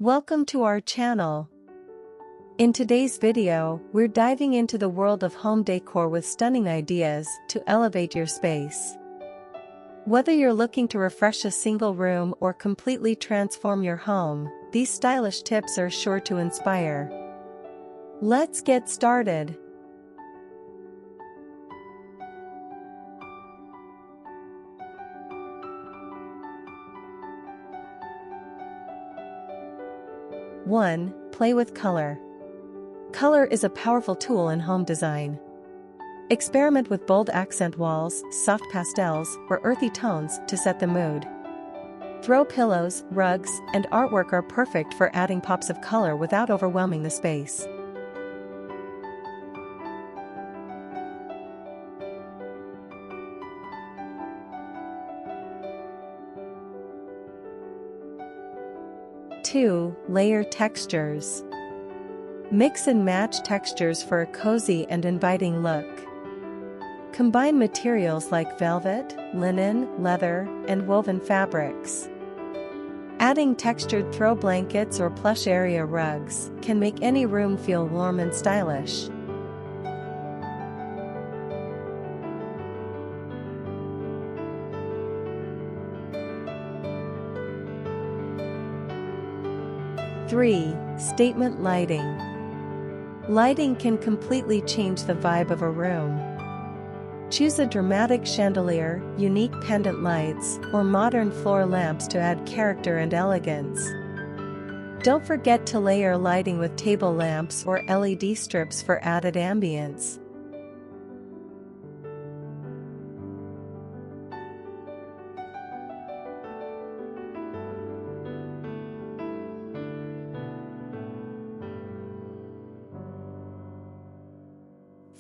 Welcome to our channel. In today's video, we're diving into the world of home decor with stunning ideas to elevate your space. Whether you're looking to refresh a single room or completely transform your home, these stylish tips are sure to inspire. Let's get started. One, play with color. Color is a powerful tool in home design. Experiment with bold accent walls, soft pastels, or earthy tones to set the mood. Throw pillows, rugs, and artwork are perfect for adding pops of color without overwhelming the space. Two, layer textures. Mix and match textures for a cozy and inviting look. Combine materials like velvet, linen, leather, and woven fabrics. Adding textured throw blankets or plush area rugs can make any room feel warm and stylish. Three, statement lighting. Lighting can completely change the vibe of a room. Choose a dramatic chandelier, unique pendant lights, or modern floor lamps to add character and elegance. Don't forget to layer lighting with table lamps or LED strips for added ambience.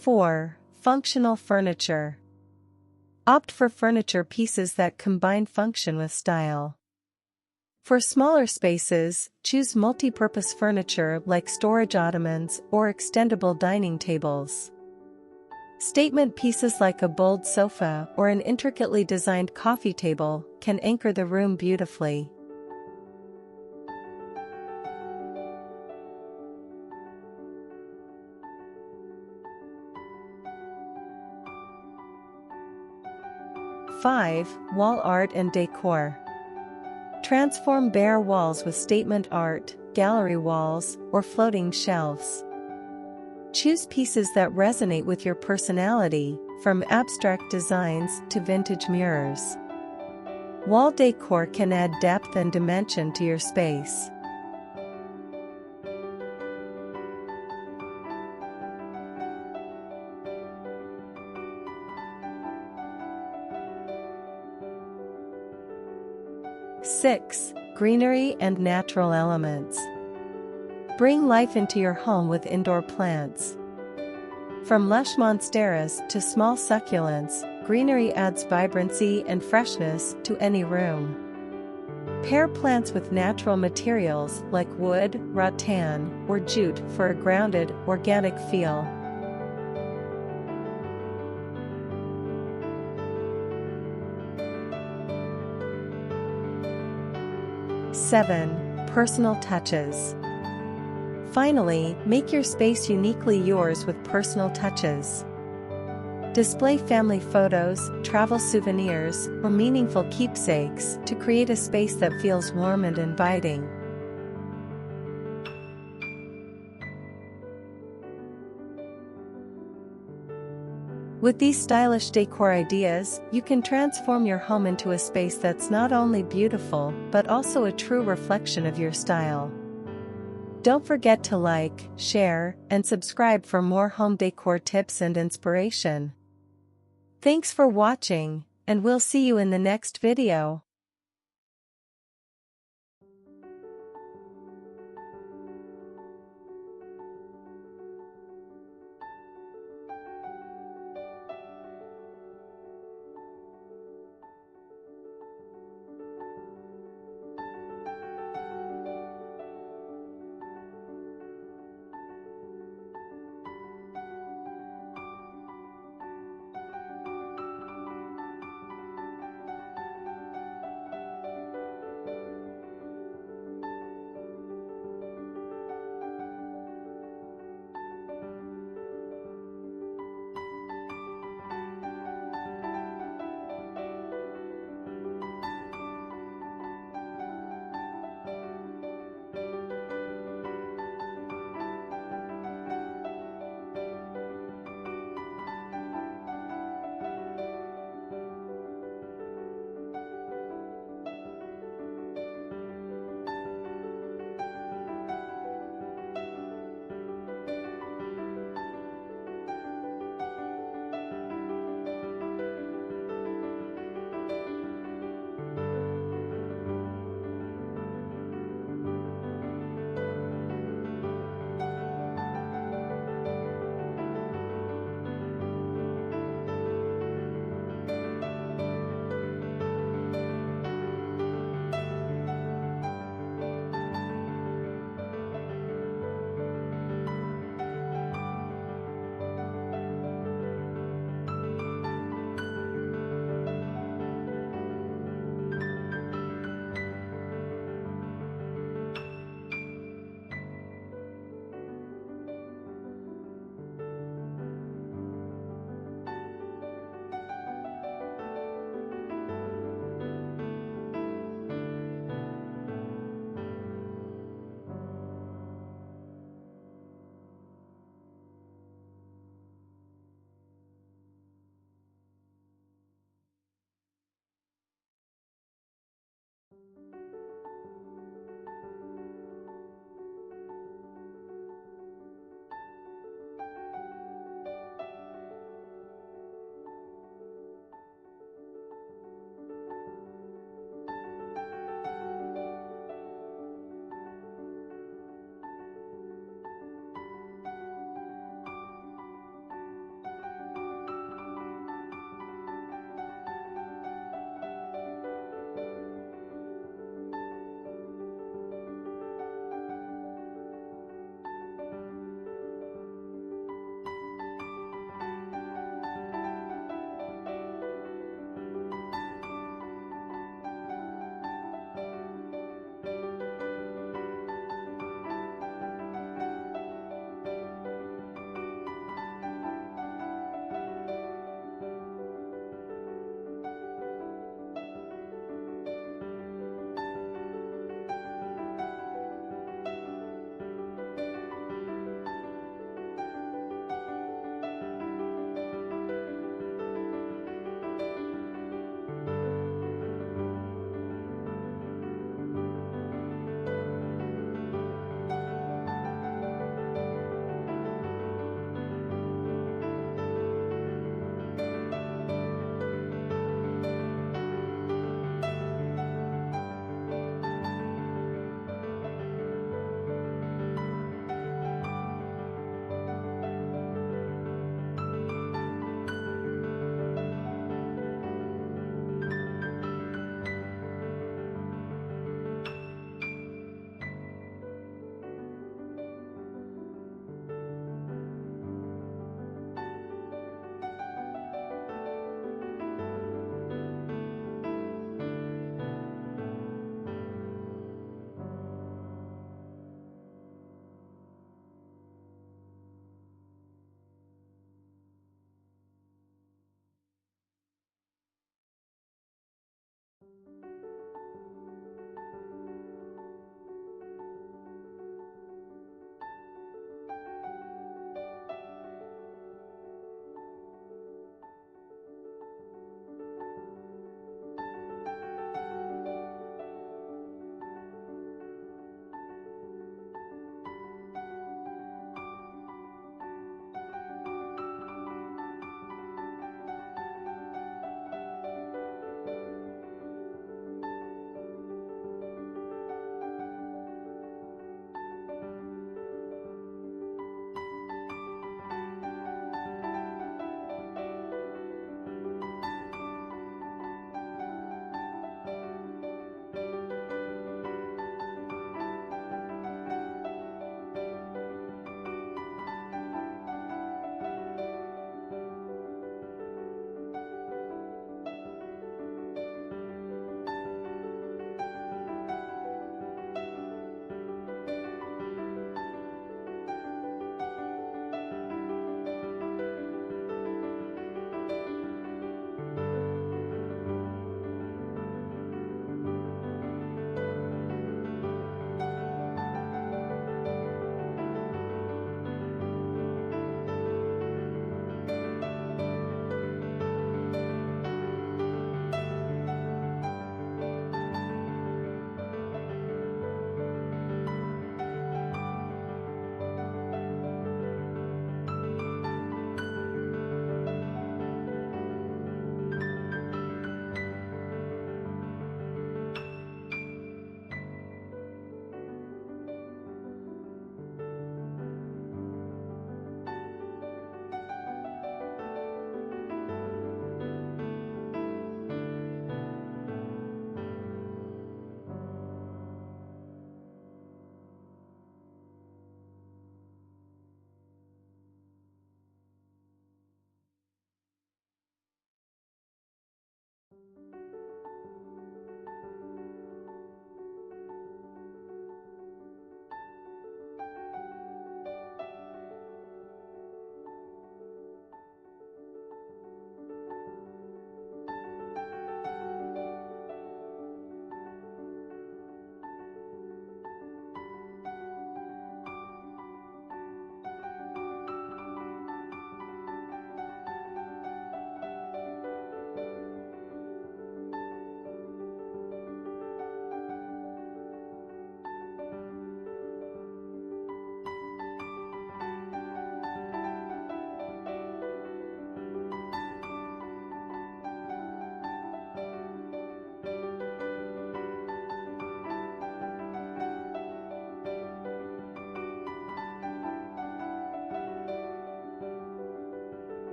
Four, functional furniture. Opt for furniture pieces that combine function with style. For smaller spaces, choose multi-purpose furniture like storage ottomans or extendable dining tables. Statement pieces like a bold sofa or an intricately designed coffee table can anchor the room beautifully. Five, wall art and decor. Transform bare walls with statement art, gallery walls, or floating shelves. Choose pieces that resonate with your personality, from abstract designs to vintage mirrors. Wall decor can add depth and dimension to your space. Six, greenery and natural elements. Bring life into your home with indoor plants. From lush monsteras to small succulents, greenery adds vibrancy and freshness to any room. Pair plants with natural materials like wood, rattan, or jute for a grounded, organic feel. Seven, personal touches. Finally, make your space uniquely yours with personal touches. Display family photos, travel souvenirs, or meaningful keepsakes to create a space that feels warm and inviting. With these stylish decor ideas, you can transform your home into a space that's not only beautiful but also a true reflection of your style. Don't forget to like, share, and subscribe for more home decor tips and inspiration. Thanks for watching, and we'll see you in the next video.